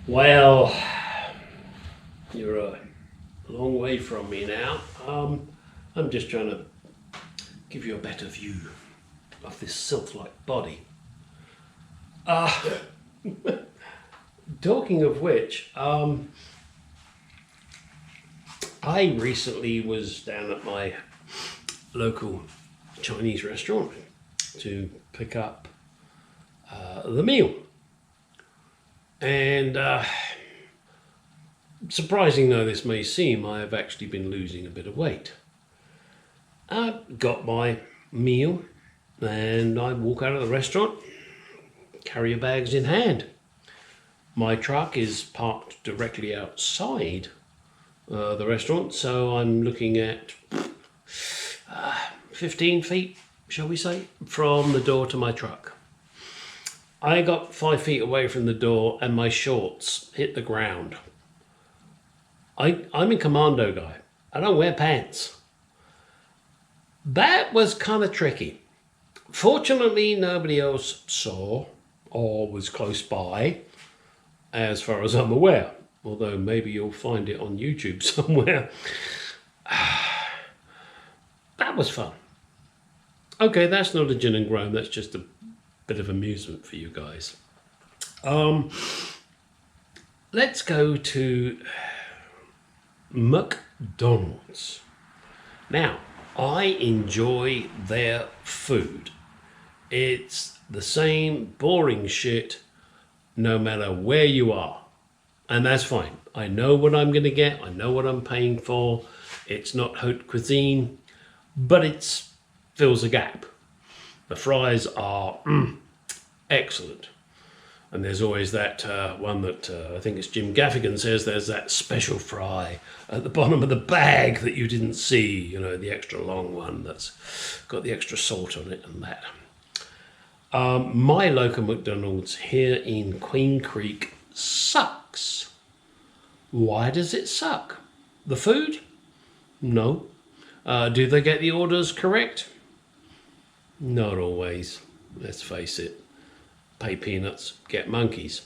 Well, you're a long way from me now. I'm just trying to give you a better view of this sylph-like body. Talking of which, I recently was down at my local Chinese restaurant to pick up the meal. And surprising though this may seem, I have actually been losing a bit of weight. I got my meal and I walk out of the restaurant, carrier bags in hand. My truck is parked directly outside the restaurant, so I'm looking at 15 feet, shall we say, from the door to my truck. I got 5 feet away from the door and my shorts hit the ground. I'm a commando guy. I don't wear pants. That was kind of tricky. Fortunately, nobody else saw or was close by, as far as I'm aware. Although maybe you'll find it on YouTube somewhere. That was fun. Okay, that's not a gin and groan. That's just a bit of amusement for you guys. Let's go to McDonald's. Now, I enjoy their food. It's the same boring shit no matter where you are. And that's fine. I know what I'm going to get. I know what I'm paying for. It's not haute cuisine, but it fills a gap. The fries are excellent. And there's always that one that I think it's Jim Gaffigan says, there's that special fry at the bottom of the bag that you didn't see, you know, the extra long one that's got the extra salt on it and that. My local McDonald's here in Queen Creek sucks. Why does it suck? The food? No. Do they get the orders correct? Not always, let's face it. Pay peanuts, get monkeys.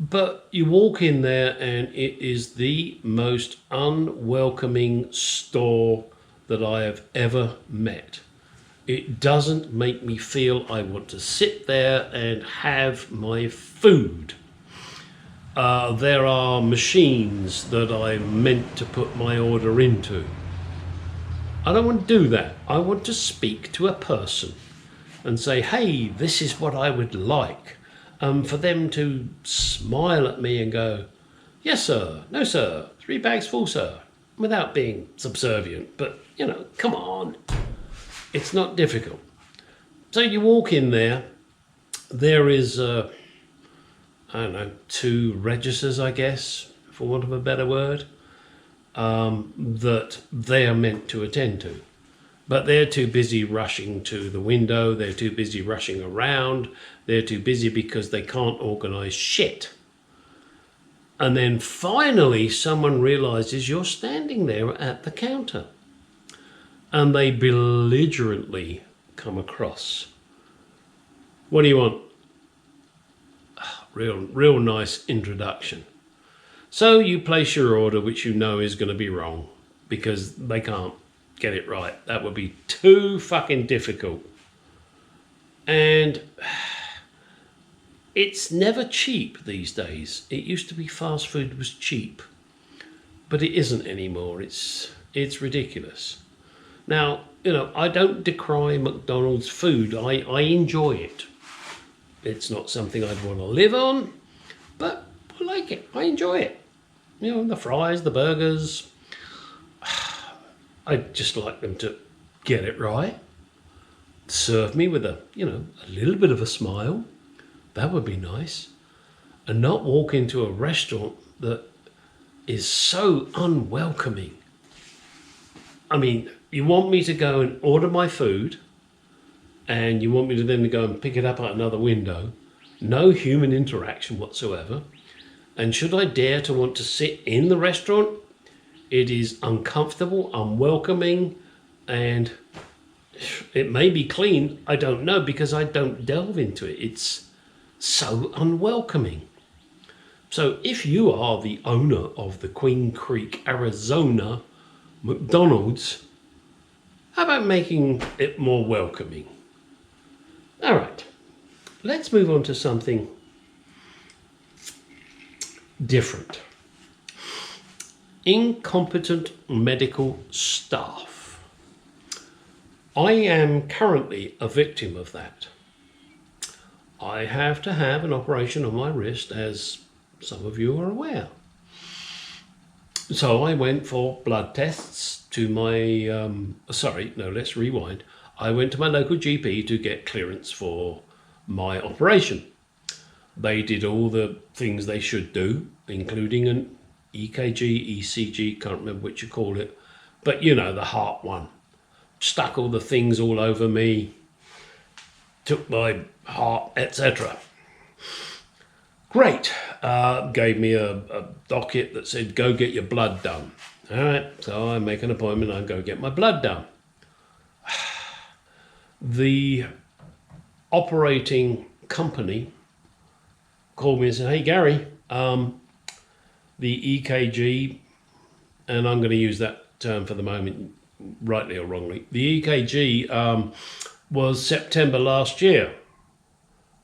But you walk in there and it is the most unwelcoming store that I have ever met. It doesn't make me feel I want to sit there and have my food. There are machines that I'm meant to put my order into. I don't want to do that. I want to speak to a person and say, hey, this is what I would like. For them to smile at me and go, yes, sir, no, sir, 3 bags full, sir, without being subservient. But, you know, come on. It's not difficult. So you walk in there, there is, I don't know, 2 registers, I guess, for want of a better word, that they are meant to attend to. But they're too busy rushing to the window, they're too busy rushing around, they're too busy because they can't organise shit. And then finally someone realises you're standing there at the counter. And they belligerently come across. What do you want? Real nice introduction. So you place your order, which you know is going to be wrong because they can't get it right. That would be too fucking difficult. And it's never cheap these days. It used to be fast food was cheap, but it isn't anymore. It's ridiculous. Now, you know, I don't decry McDonald's food. I enjoy it. It's not something I'd want to live on, but I like it. I enjoy it. You know, the fries, the burgers. I'd just like them to get it right. Serve me with a little bit of a smile. That would be nice. And not walk into a restaurant that is so unwelcoming. I mean, you want me to go and order my food and you want me to then go and pick it up at another window. No human interaction whatsoever. And should I dare to want to sit in the restaurant, it is uncomfortable, unwelcoming, and it may be clean. I don't know because I don't delve into it. It's so unwelcoming. So if you are the owner of the Queen Creek, Arizona McDonald's, how about making it more welcoming? All right, let's move on to something different. Incompetent medical staff. I am currently a victim of that. I have to have an operation on my wrist, as some of you are aware. So I went for blood tests to my, let's rewind. I went to my local GP to get clearance for my operation. They did all the things they should do, including an EKG, ECG, can't remember which you call it, but you know, the heart one. Stuck all the things all over me, took my heart, etc. Great. Gave me a docket that said, go get your blood done. All right, so I make an appointment, I go get my blood done. The operating company called me and said, hey, Gary, the EKG, and I'm going to use that term for the moment, rightly or wrongly, the EKG was September last year.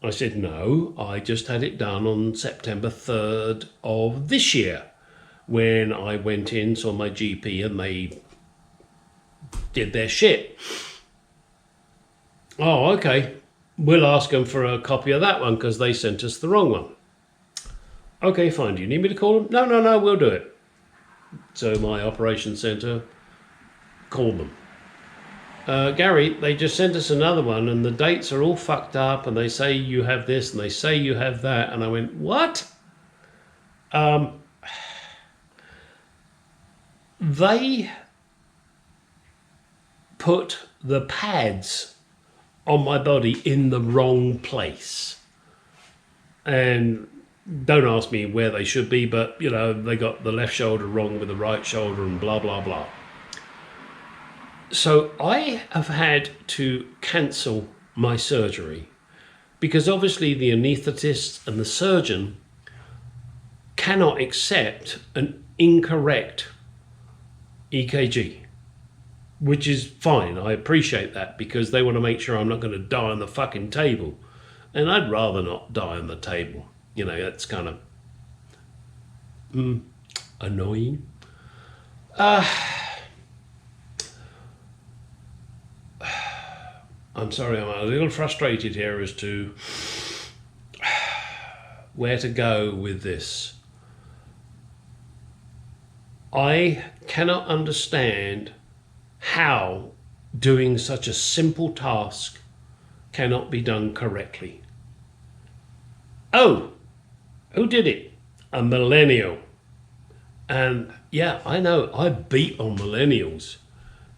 I said, no, I just had it done on September 3rd of this year, when I went in, saw my GP, and they did their shit. Oh, okay. We'll ask them for a copy of that one because they sent us the wrong one. Okay, fine. Do you need me to call them? No, we'll do it. So my operation centre called them. Gary, they just sent us another one and the dates are all fucked up and they say you have this and they say you have that. And I went, what? They put the pads on my body in the wrong place. And don't ask me where they should be, but you know, they got the left shoulder wrong with the right shoulder and blah, blah, blah. So I have had to cancel my surgery because obviously the anaesthetist and the surgeon cannot accept an incorrect EKG, which is fine. I appreciate that because they want to make sure I'm not going to die on the fucking table. And I'd rather not die on the table. You know, that's kind of annoying. I'm sorry, I'm a little frustrated here as to where to go with this. I cannot understand how doing such a simple task cannot be done correctly. Oh, who did it? A millennial. And yeah, I know, I beat on millennials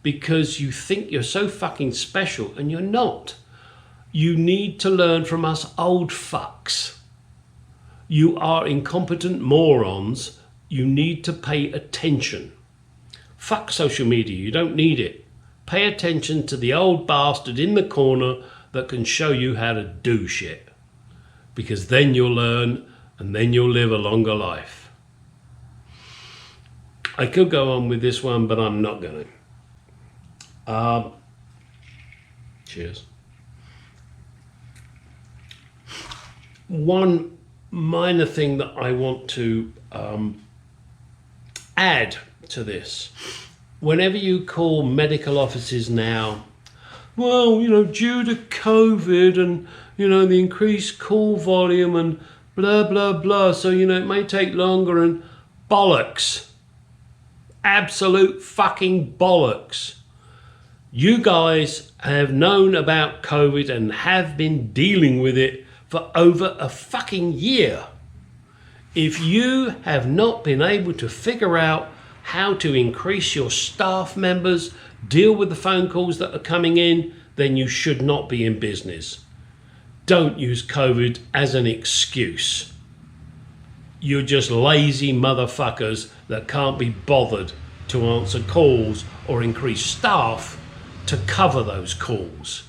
because you think you're so fucking special and you're not. You need to learn from us old fucks. You are incompetent morons. You need to pay attention. Fuck social media, you don't need it. Pay attention to the old bastard in the corner that can show you how to do shit. Because then you'll learn and then you'll live a longer life. I could go on with this one, but I'm not going to. Cheers. One minor thing that I want to add to this. Whenever you call medical offices now, well, you know, due to COVID and, you know, the increased call volume and blah, blah, blah, so, you know, it may take longer and bollocks. Absolute fucking bollocks. You guys have known about COVID and have been dealing with it for over a fucking year. If you have not been able to figure out how to increase your staff members, deal with the phone calls that are coming in, then you should not be in business. Don't use COVID as an excuse. You're just lazy motherfuckers that can't be bothered to answer calls or increase staff to cover those calls.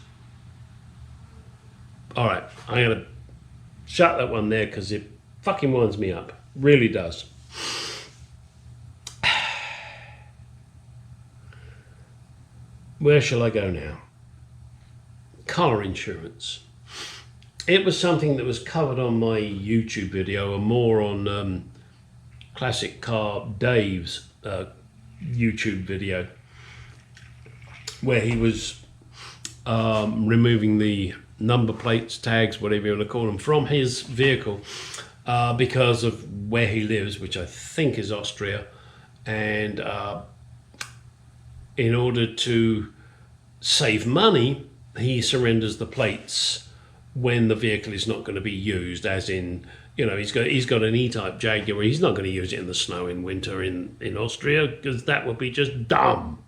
All right, I'm going to shut that one there because it Fucking winds me up. Really does. Where shall I go now? Car insurance. It was something that was covered on my YouTube video, and more on Classic Car Dave's YouTube video, where he was removing the number plates, tags, whatever you want to call them, from his vehicle because of where he lives, which I think is Austria. And in order to save money, he surrenders the plates when the vehicle is not going to be used, as in, you know, he's got an E-Type Jaguar. He's not going to use it in the snow in winter in Austria, because that would be just dumb.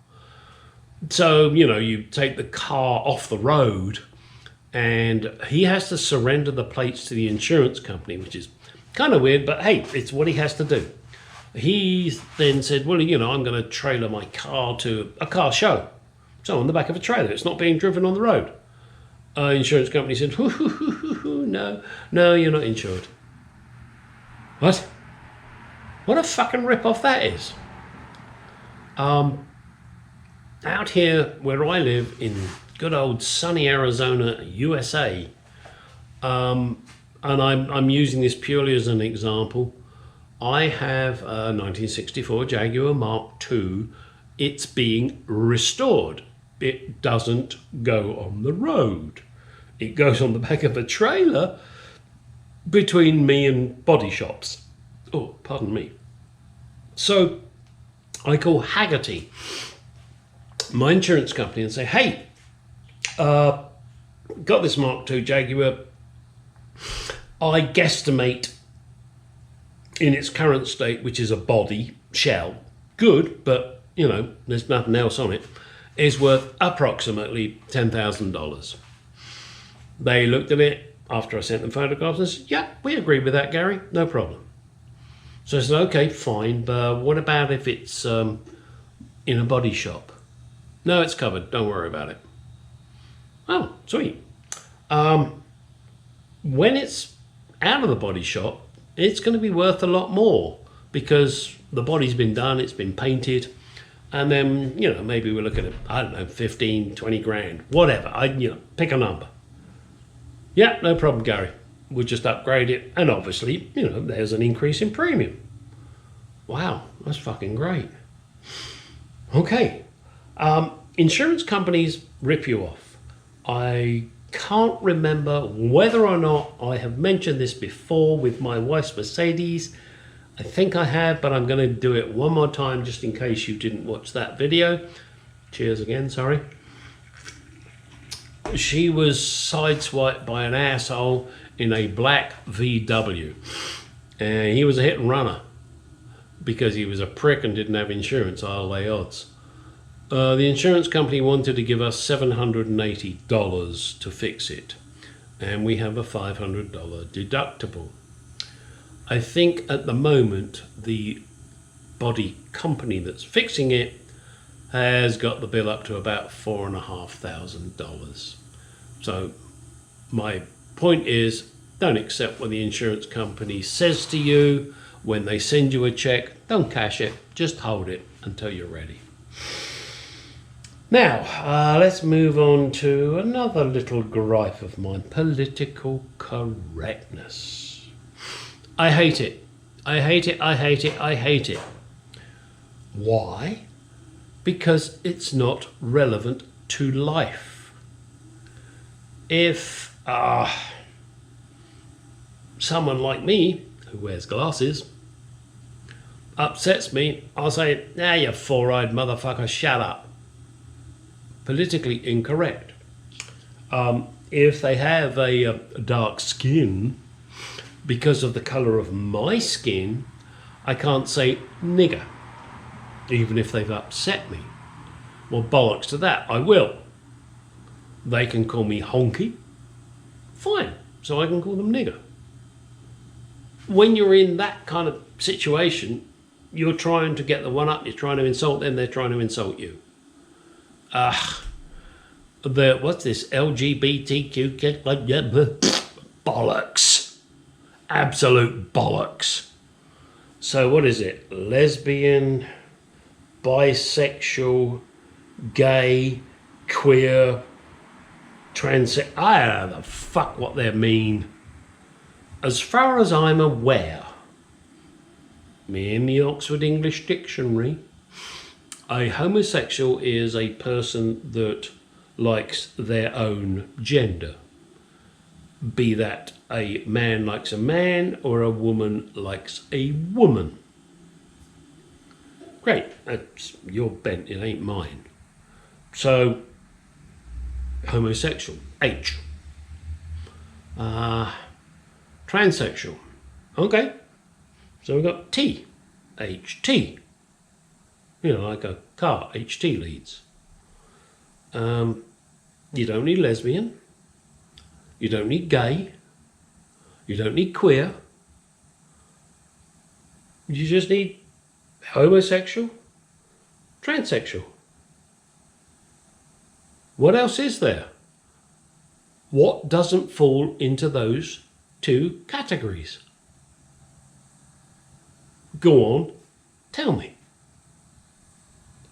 So, you know, you take the car off the road and he has to surrender the plates to the insurance company, which is kind of weird, but hey, it's what he has to do. He then said, well, you know, I'm going to trailer my car to a car show. So on the back of a trailer, it's not being driven on the road. Insurance company said, no, you're not insured. What? What a fucking rip-off that is. Out here where I live in good old sunny Arizona, USA, and I'm using this purely as an example, I have a 1964 Jaguar Mark II. It's being restored. It doesn't go on the road. It goes on the back of a trailer between me and body shops. Oh, pardon me. So I call Haggerty, my insurance company, and say, hey, got this Mark II Jaguar. I guesstimate in its current state, which is a body shell, good, but, you know, there's nothing else on it, is worth approximately $10,000. They looked at it after I sent them photographs and said, yeah, we agree with that, Gary, no problem. So I said, okay, fine, but what about if it's in a body shop? No, it's covered, don't worry about it. Oh, sweet. When it's out of the body shop, it's going to be worth a lot more, because the body's been done, it's been painted, and then, you know, maybe we're looking at, I don't know, 15, 20 grand, whatever. Pick a number. Yeah, no problem, Gary. We'll just upgrade it. And obviously, you know, there's an increase in premium. Wow, that's fucking great. Okay. Insurance companies rip you off. I can't remember whether or not I have mentioned this before with my wife's Mercedes. I think I have, but I'm going to do it one more time just in case you didn't watch that video. Cheers again, sorry. She was sideswiped by an asshole in a black VW. And he was a hit and runner because he was a prick and didn't have insurance. I'll lay odds. The insurance company wanted to give us $780 to fix it, and we have a $500 deductible. I think at the moment the body company that's fixing it has got the bill up to about $4,500. So my point is, don't accept what the insurance company says to you. When they send you a check, don't cash it, just hold it until you're ready. Now, let's move on to another little gripe of mine, political correctness. I hate it. I hate it, I hate it, I hate it. Why? Because it's not relevant to life. If someone like me, who wears glasses, upsets me, I'll say, nah, you four-eyed motherfucker, shut up. Politically incorrect. If they have a dark skin, because of the colour of my skin, I can't say nigger, even if they've upset me. Well, bollocks to that, I will. They can call me honky, fine, so I can call them nigger. When you're in that kind of situation, you're trying to get the one up, you're trying to insult them, they're trying to insult you. What's this LGBTQ bollocks? absolute bollocks. So what is it? Lesbian, bisexual, gay, queer, trans. I don't know the fuck what they mean. As far as I'm aware, in the Oxford English Dictionary, a homosexual is a person that likes their own gender. Be that a man likes a man or a woman likes a woman. Great, that's your bent, it ain't mine. So, homosexual, H. Transsexual, okay. So we've got T, HT. You know, like a car, HT leads. You don't need lesbian. You don't need gay. You don't need queer. You just need homosexual, transsexual. What else is there? What doesn't fall into those two categories? Go on, tell me.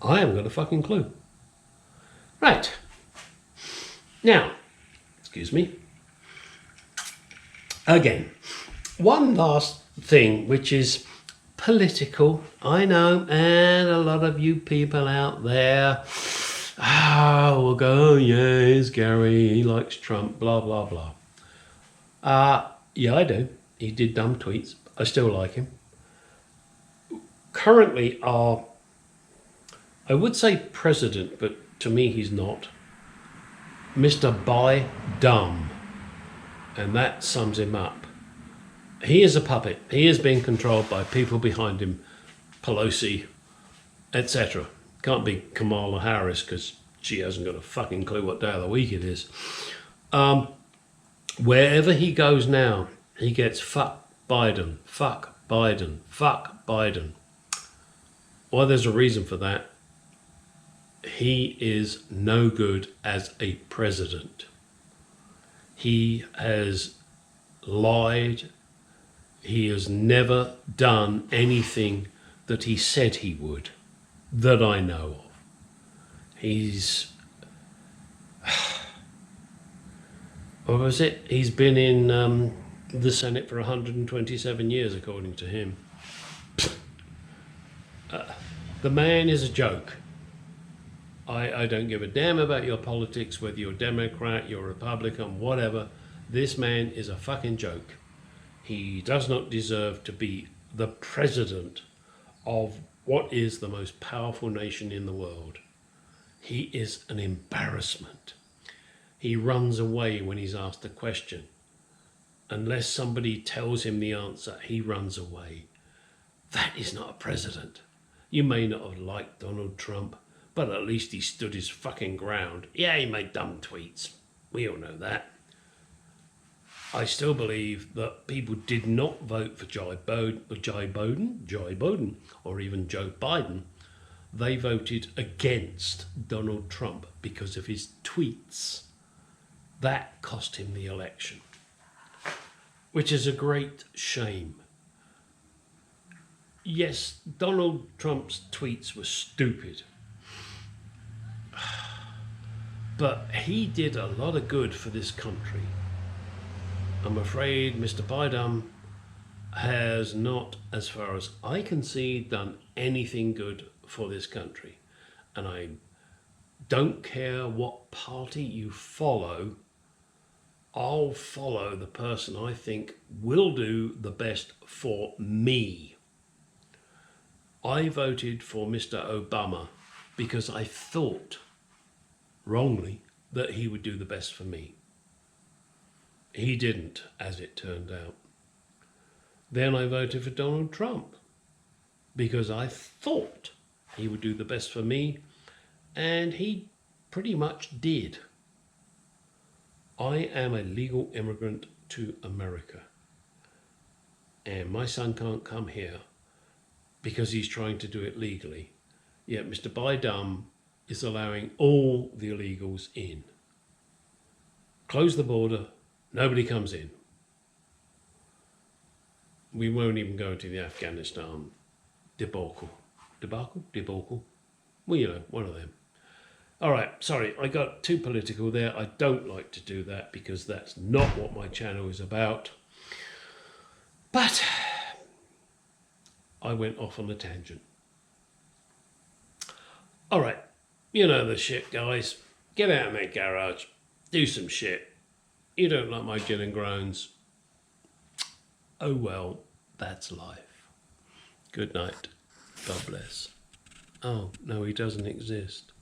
I haven't got a fucking clue. Right. Now, excuse me. Again, one last thing which is political. I know, and a lot of you people out there will go, oh, yeah, here's Gary, he likes Trump, blah, blah, blah. Yeah, I do. He did dumb tweets. I still like him. Currently, I would say president, but to me he's not, Mr. By Dumb. And that sums him up. He is a puppet. He is being controlled by people behind him, Pelosi, etc. Can't be Kamala Harris because she hasn't got a fucking clue what day of the week it is. Wherever he goes now, he gets fuck Biden, fuck Biden, fuck Biden. Well, there's a reason for that. He is no good as a president. He has lied. He has never done anything that he said he would, that I know of. He's... What was it? He's been in the Senate for 127 years, according to him. The man is a joke. I don't give a damn about your politics, whether you're Democrat, you're Republican, whatever. This man is a fucking joke. He does not deserve to be the president of what is the most powerful nation in the world. He is an embarrassment. He runs away when he's asked a question. Unless somebody tells him the answer, he runs away. That is not a president. You may not have liked Donald Trump, but at least he stood his fucking ground. Yeah, he made dumb tweets. We all know that. I still believe that people did not vote for Joe Biden, or even Joe Biden. They voted against Donald Trump because of his tweets. That cost him the election, which is a great shame. Yes, Donald Trump's tweets were stupid. But he did a lot of good for this country. I'm afraid Mr. Biden has not, as far as I can see, done anything good for this country. And I don't care what party you follow, I'll follow the person I think will do the best for me. I voted for Mr. Obama because I thought, wrongly, that he would do the best for me. He didn't, as it turned out. Then I voted for Donald Trump because I thought he would do the best for me, and he pretty much did. I am a legal immigrant to America, and my son can't come here because he's trying to do it legally. Yet Mr. Biden is allowing all the illegals in. Close the border, nobody comes in. We won't even go into the Afghanistan debacle. Debacle? Well, you know, one of them. All right, sorry, I got too political there. I don't like to do that because that's not what my channel is about. But I went off on a tangent. All right, you know the shit, guys. Get out of my garage. Do some shit. You don't like my gin and groans. Oh well, that's life. Good night. God bless. Oh, no, he doesn't exist.